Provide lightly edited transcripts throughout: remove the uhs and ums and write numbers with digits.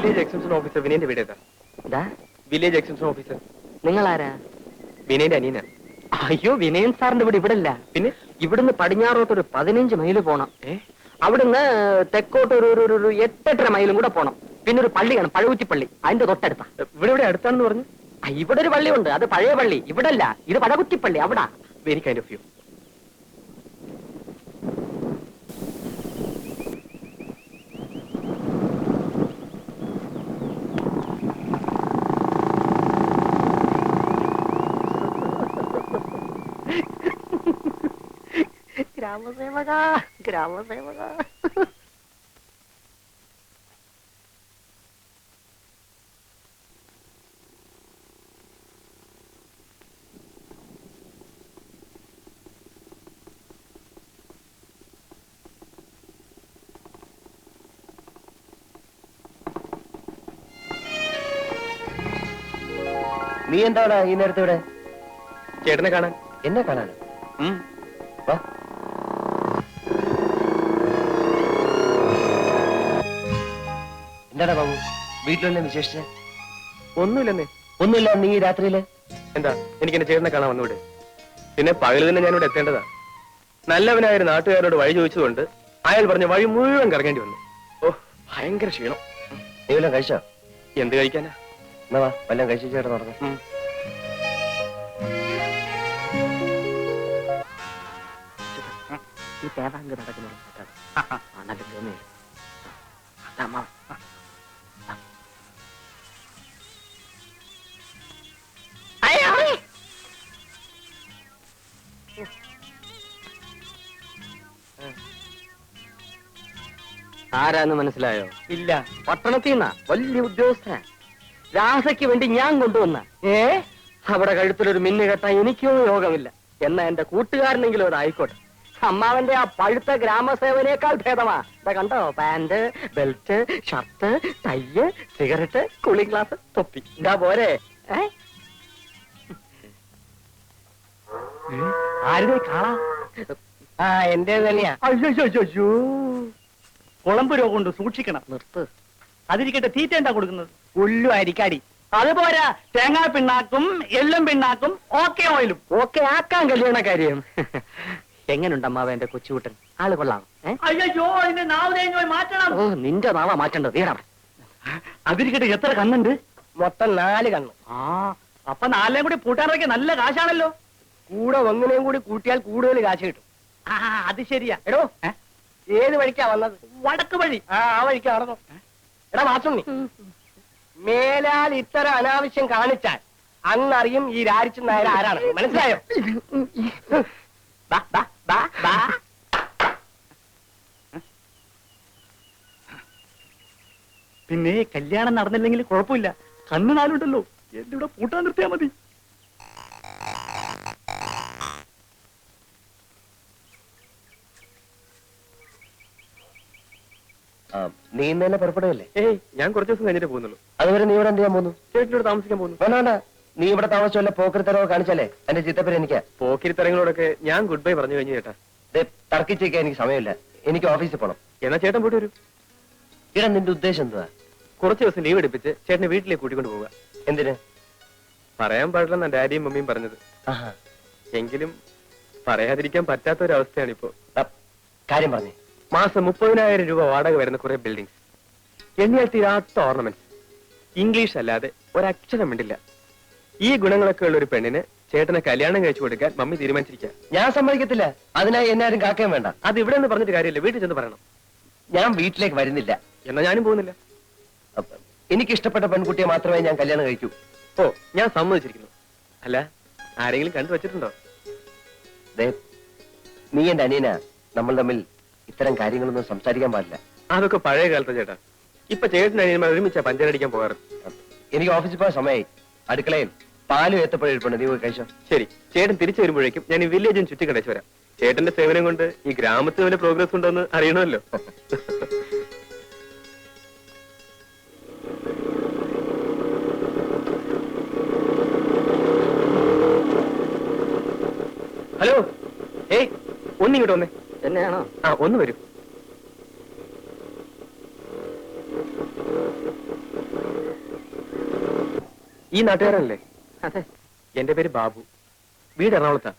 Village extension officer വിനയന്റെ വീട് ഏതാ? Village extension officer. നിങ്ങൾ ആരാ? വിനയന്റെ അനിയനാ. അയ്യോ, വിനയൻ സാറിന്റെ വീട് ഇവിടെ ഇല്ല. പിന്നെ ഇവിടുന്ന് പടിഞ്ഞാറോട്ട് ഒരു 15 മൈല് പോണം. അവിടുന്ന് തെക്കോട്ട് ഒരു 8-8.5 മൈലും കൂടെ പോണം. പിന്നെ ഒരു പള്ളിയാണ്, പഴകുറ്റിപ്പള്ളി, അതിന്റെ തൊട്ടടുത്താ. ഇവിടെ അടുത്താണെന്ന് പറഞ്ഞു. ഇവിടെ ഒരു പള്ളിയുണ്ട്, അത് പഴയ പള്ളി. ഇവിടെ അല്ല, ഇത് പഴകുറ്റിപ്പള്ളി, അവിടെ. Very kind of you. ഗ്രാമസേവക, ഗ്രാമസേവക. നീ എന്താണ് ഈ നേരത്തെ ഇവിടെ? ചേട്ടനെ കാണാൻ. എന്നെ കാണാൻ? എന്താടാ ബാബു, വീട്ടിലെല്ലാം വിശേഷിച്ച്? ഒന്നുമില്ലെന്നേ. ഒന്നുമില്ല. നീ രാത്രിയില് എന്താ എനിക്ക് എന്റെ ചേട്ടനെ കാണാൻ വന്നൂടെ? പിന്നെ പകല് തന്നെ ഞാനിവിടെ എത്തേണ്ടതാ. നല്ലവനായ ഒരു നാട്ടുകാരോട് വഴി ചോദിച്ചതുകൊണ്ട് അയാൾ പറഞ്ഞ വഴി മുഴുവൻ കറങ്ങേണ്ടി വന്നു. ഓ, ഭയങ്കര ക്ഷീണം. നീ വല്ലതും കഴിച്ചോ? എന്ത് കഴിക്കാനാ? എന്നാ വാ, വല്ലതും കഴിച്ചു ചേട്ടൻ നടന്നു. ഈ തേവാങ്ക് നടക്കുന്നത് ആരാന്ന് മനസ്സിലായോ? ഇല്ല. പട്ടണത്തിൽ നിന്നാ, വലിയ ഉദ്യോഗസ്ഥനാ. രാസയ്ക്ക് വേണ്ടി ഞാൻ കൊണ്ടുവന്ന. അവിടെ കഴുത്തിലൊരു മിന്നു കെട്ടാൻ എനിക്കോ യോഗമില്ല. എന്നാ എന്റെ കൂട്ടുകാരനെങ്കിലും അതായിക്കോട്ടെ. അമ്മാവന്റെ ആ പഴുത്ത ഗ്രാമസേവനേക്കാൾ ഭേദമാ. ഇതാ കണ്ടോ, pant, belt, shirt, tie, cigarette, cooling glass, തൊപ്പി. ഇതാ പോരെ. ആരുടെ കാണാ? എന്റെ തന്നെയാ. അയ്യോ, കുളമ്പ് രോഗം കൊണ്ട് സൂക്ഷിക്കണം. നിർത്ത്. അതിരിക്കട്ടെ, തീറ്റ എന്താ കൊടുക്കുന്നത്? പുല്ലു അരിക്കാടി. അതുപോരാ, തേങ്ങാ പിണ്ണാക്കും എള്ളും പിണ്ണാക്കും ഓക്കെ ഓയിലും. ഓക്കെ ആക്കാൻ കല്യാണ കാര്യം. എങ്ങനുണ്ട് അമ്മാവ എന്റെ കൊച്ചുകൂട്ടൻ? ആള് കൊള്ളാം. അയ്യോ, അതിന്റെ നാവ് തേങ്ങ മാറ്റണം. ഓ, നിന്റെ നാവാ മാറ്റേണ്ടത്. തീരാ. അതിരിക്കട്ടെ, എത്ര കണ്ണുണ്ട്? മൊത്തം 4 കണ്ണു. അപ്പൊ 4 കൂടി പൂട്ടാനൊക്കെ നല്ല കാശാണല്ലോ. കൂടെ ഒന്നിനെയും കൂടി കൂട്ടിയാൽ കൂടുതൽ കാശ് കിട്ടും. അത് ശരിയാ. എടോ, ഏത് വഴിക്കാ വന്നത്? വടക്ക് വഴി. ആ വഴിക്ക് നടന്നു. എടാ മാസുണ്ണി, മേലാൽ ഇത്തരം അനാവശ്യം കാണിച്ചാൽ അന്നറിയും ഈ രാരിച്ചു നായർ ആരാണ്. മനസ്സിലായോ? പിന്നെ കല്യാണം നടന്നില്ലെങ്കിൽ കുഴപ്പമില്ല, കണ്ണ് 4 ഉണ്ടല്ലോ. എന്റെ ഇവിടെ പൂട്ടാൻ നിർത്തിയാ മതി. നീ ഇന്ന് തന്നെ പുറപ്പെടുകയല്ലേ? ഏയ്, ഞാൻ കുറച്ച് ദിവസം കഴിഞ്ഞിട്ട് പോകുന്നുള്ളൂ. അതുവരെ നീ ഇവിടെ എന്ത് ചെയ്യാൻ പോകുന്നു? ചേട്ടനോട് താമസിക്കാൻ പോകുന്നു. വേണ്ട, നീ ഇവിടെ താമസിച്ചല്ലേ പോക്കരിത്തരവോ കാണിച്ചല്ലേ എന്റെ ചിത്തപ്പേര് എനിക്കാ. പോക്കിരിത്തരങ്ങളോടൊക്കെ ഞാൻ ഗുഡ് ബൈ പറഞ്ഞു കഴിഞ്ഞു ചേട്ടാ. തർക്കിച്ചേക്കാൻ എനിക്ക് സമയമില്ല. എനിക്ക് ഓഫീസിൽ പോണം. എന്നാ ചേട്ടൻ പോയിട്ട് വരൂ. ഇടാ, നിന്റെ ഉദ്ദേശം എന്തുവാ? കുറച്ച് ദിവസം ലീവ് എടുപ്പിച്ച് ചേട്ടനെ വീട്ടിലേക്ക് കൂട്ടിക്കൊണ്ട് പോവുക. എന്തിന്? പറയാൻ പാടില്ലെന്നാ ഡാഡിയും മമ്മിയും പറഞ്ഞത്. എങ്കിലും പറയാതിരിക്കാൻ പറ്റാത്ത ഒരു അവസ്ഥയാണിപ്പോ. കാര്യം പറഞ്ഞേ. മാസം 30,000 രൂപ വാടക വരുന്ന കുറെ ബിൽഡിംഗ്സ്, എണ്ണിയാൽ തീരാത്ത ഓർണമെന്റ്സ്, ഇംഗ്ലീഷ് അല്ലാതെ ഒരക്ഷരം മിണ്ടില്ല. ഈ ഗുണങ്ങളൊക്കെ ഉള്ള ഒരു പെണ്ണിന് ചേട്ടനെ കല്യാണം കഴിച്ചു കൊടുക്കാൻ മമ്മി തീരുമാനിച്ചിരിക്കുക. ഞാൻ സമ്മതിക്കത്തില്ല. അതിനായി എന്നാരും കാക്കുകയും വേണ്ട. അത് ഇവിടെ നിന്ന് പറഞ്ഞിട്ട് കാര്യമില്ല, വീട്ടിൽ ചെന്ന് പറയണം. ഞാൻ വീട്ടിലേക്ക് വരുന്നില്ല. എന്നാ ഞാനും പോകുന്നില്ല. എനിക്ക് ഇഷ്ടപ്പെട്ട പെൺകുട്ടിയെ മാത്രമേ ഞാൻ കല്യാണം കഴിക്കൂ. ഓ, ഞാൻ സമ്മതിച്ചിരിക്കുന്നു. അല്ല, ആരെങ്കിലും കണ്ടു വെച്ചിട്ടുണ്ടോ? നീ എന്റെ അനിയനാ. നമ്മൾ തമ്മിൽ ഇത്തരം കാര്യങ്ങളൊന്നും സംസാരിക്കാൻ പാടില്ല. അതൊക്കെ പഴയ കാലത്ത് ചേട്ടാ. ഇപ്പൊ ചേട്ടൻ അനിയന്മാർ ഒരുമിച്ചാ പഞ്ചരടിക്കാൻ പോകാറ്. എനിക്ക് ഓഫീസിൽ പോകാൻ സമയമായി. അടുക്കളയിൽ പാലും ഏത്തപ്പഴം നീ പോയി കഴിച്ചോ. ശരി, ചേട്ടൻ തിരിച്ചു വരുമ്പോഴേക്കും ഞാൻ ഈ വില്ലേജും ചുറ്റി കടച്ചു വരാം. ചേട്ടന്റെ സേവനം കൊണ്ട് ഈ ഗ്രാമത്തിൽ വല്ല പ്രോഗ്രസ് ഉണ്ടോന്ന് അറിയണമല്ലോ. ഹലോ, ഏയ് ഒന്നിങ്ങോട്ട് വന്നേ. എന്നെയാണോ? ഒന്ന് വരൂ. ഈ നാട്ടുകാരനല്ലേ? അതെ. എന്റെ പേര് ബാബു. വീട് എറണാകുളത്താ.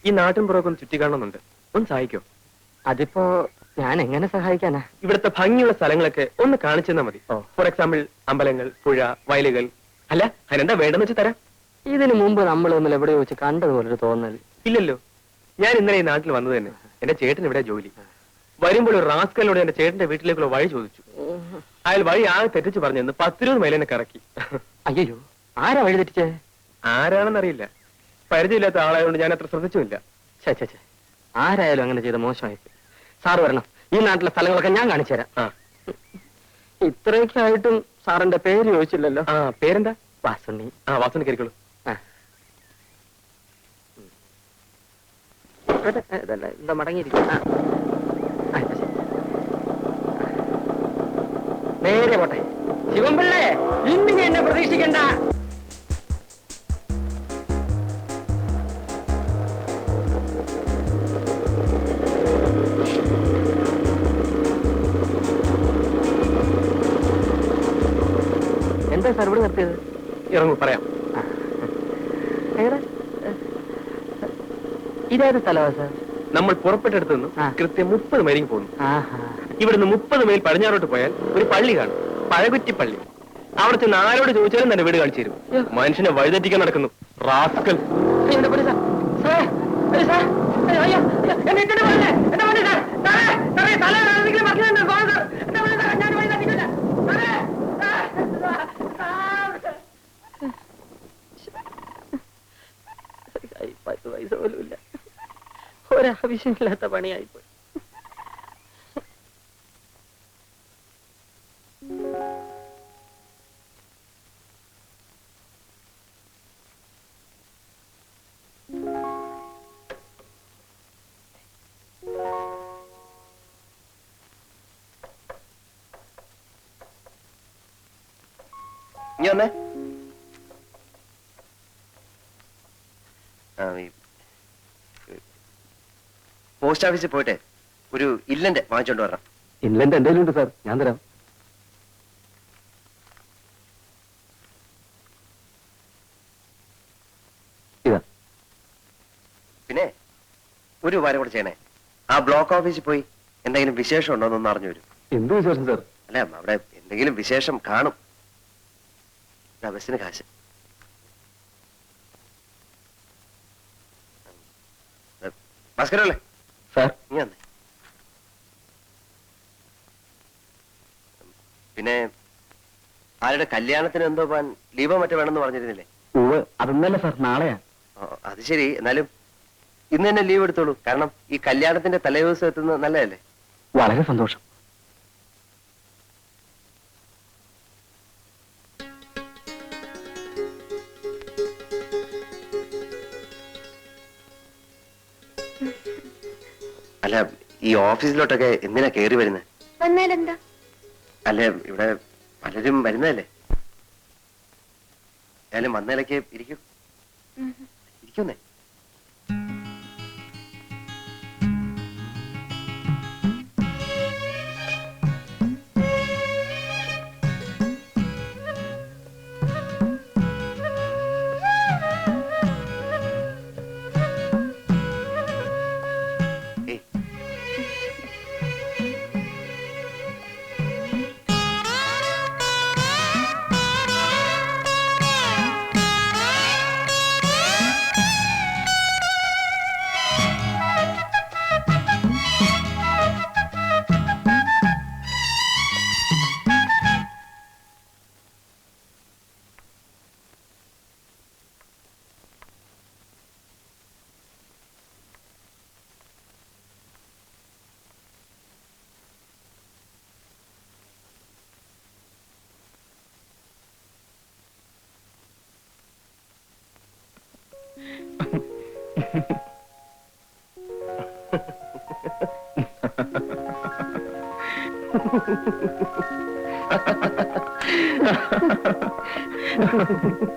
ഈ നാട്ടിൻ പുറമൊക്കെ ഒന്ന് ചുറ്റി കാണണമെന്നുണ്ട്. ഒന്ന് സഹായിക്കോ? അതിപ്പോ ഞാൻ എങ്ങനെ സഹായിക്കാനാ? ഇവിടുത്തെ ഭംഗിയുള്ള സ്ഥലങ്ങളൊക്കെ ഒന്ന് കാണിച്ചു തന്നാ മതി. ഓ. ഫോർ എക്സാമ്പിൾ അമ്പലങ്ങൾ, പുഴ, വയലുകൾ. അല്ല, അതിനെന്താ വേണ്ടെന്ന് വെച്ച് തരാം. ഇതിനു മുമ്പ് നമ്മൾ തമ്മിൽ എവിടെ വെച്ച് കണ്ടതുപോലൊരു തോന്നൽ. ഇല്ലല്ലോ. ഞാൻ ഇന്നലെ ഈ നാട്ടിൽ വന്നത് തന്നെ. എന്റെ ചേട്ടൻ ഇവിടെ ജോലി. വരുമ്പോൾ ഒരു റാസ്കലിനോട് എന്റെ ചേട്ടന്റെ വീട്ടിലേക്കുള്ള വഴി ചോദിച്ചു. അയാൾ വഴി ആകെ തെറ്റിച്ച് പറഞ്ഞെന്ന് 10-20 മൈൽ എന്നെ കറക്കി. അയ്യോ, ആരാ വഴി തെറ്റിച്ചേ? ആരാണെന്നറിയില്ല. പരിചയമില്ലാത്ത ആളായതുകൊണ്ട് ഞാൻ അത്ര ശ്രദ്ധിച്ചുമില്ല. ചേ, ആരായാലും അങ്ങനെ ചെയ്ത മോശമായി. സാറ് വരണം, ഈ നാട്ടിലെ സ്ഥലങ്ങളൊക്കെ ഞാൻ കാണിച്ചു തരാം. ആ ഇത്രയൊക്കെ ആയിട്ടും സാറിന്റെ പേര് ചോദിച്ചില്ലല്ലോ. ആ പേരെന്താ? വാസുണ്ണി. ആ വാസന കയറിക്കോളൂ. എന്താ മടങ്ങിയിരിക്കും. നേരെ പോട്ടെ. ശിവൻപിള്ളേ, ഇന്നിനി എന്നെ പ്രതീക്ഷിക്കണ്ട. എന്താ സാർ ഇവിടെ നിർത്തിയത്? ഇറങ്ങൂ, പറയാം. ഇതേത് സ്ഥലമാ സാർ? നമ്മൾ പുറപ്പെട്ടെടുത്ത് നിന്ന് ആ. കൃത്യം 30 മൈലിങ് പോകുന്നു. ആഹാ. ഇവിടുന്ന് 30 മൈൽ പടിഞ്ഞാറോട്ട് പോയാൽ ഒരു പള്ളി കാണും. പഴകുറ്റിപ്പള്ളി. അവിടെ ചെന്ന് ആരോട് ചോദിച്ചാലും തന്നെ വീട് കാണിച്ചു തരും. മനുഷ്യനെ വഴിതെറ്റിക്കാൻ നടക്കുന്നു റാസ്കൽ. എന്റെ പൊന്നു സാർ, സാർ, അയ്യോ സാർ, അയ്യോ, എന്നെ ഇട്ടിട്ട് പോകല്ലേ, എന്റെ പൊന്നു സാർ, സാറേ, സാറേ, തല ആരെങ്കിലും മറിഞ്ഞിട്ടുണ്ടോ? പോകാം സാർ, എന്റെ പൊന്നു സാർ, ഞാൻ വഴി തെറ്റിക്കില്ല. സാറേ, സാർ, 10 പൈസ പോലും ഇല്ല. ഒരാവശ്യമില്ലാത്ത പണിയായിപ്പോയി. ഇനി വന്നേ. പോസ്റ്റ് ഓഫീസിൽ പോയിട്ട് ഒരു ഇല്ലന്റെ വാങ്ങിച്ചോണ്ട് വരണം. ഇൻലൻഡ് എന്തെങ്കിലും ഉണ്ട് സാർ, ഞാൻ തരാം. ഇതാ. പിന്നെ ഒരു കാര്യം കൂടെ ചെയ്യണേ. ആ ബ്ലോക്ക് ഓഫീസിൽ പോയി എന്തെങ്കിലും വിശേഷം ഉണ്ടോ എന്നൊന്ന് അറിഞ്ഞു വരും. എന്ത് വിശേഷം സാർ? അല്ല, അവിടെ എന്തെങ്കിലും വിശേഷം കാണും. ബസ്സിന് കാശ്. ഭാസ്കരല്ലേ സാർ, നീ വന്നേ. പിന്നെ ആരുടെ കല്യാണത്തിന് എന്തോ പോവാൻ ലീവോ മറ്റോ വേണമെന്ന് പറഞ്ഞിരുന്നില്ലേ? അതൊന്നല്ല സാർ, നാളെയാ. അത് ശരി. എന്നാലും ഇന്ന് തന്നെ ലീവ് എടുത്തോളൂ. കാരണം ഈ കല്യാണത്തിന്റെ തലേദിവസം എത്തുന്നത് നല്ലതല്ലേ? വളരെ സന്തോഷം. അല്ല, ഈ ഓഫീസിലോട്ടൊക്കെ എന്തിനാ കയറി വരുന്നത്? വന്നാലെന്താ? അല്ല, ഇവിടെ പലരും വരുന്നതല്ലേ. എന്നാലും വന്നതിലേക്ക് ഇരിക്കൂ. ഇരിക്കുന്നേ.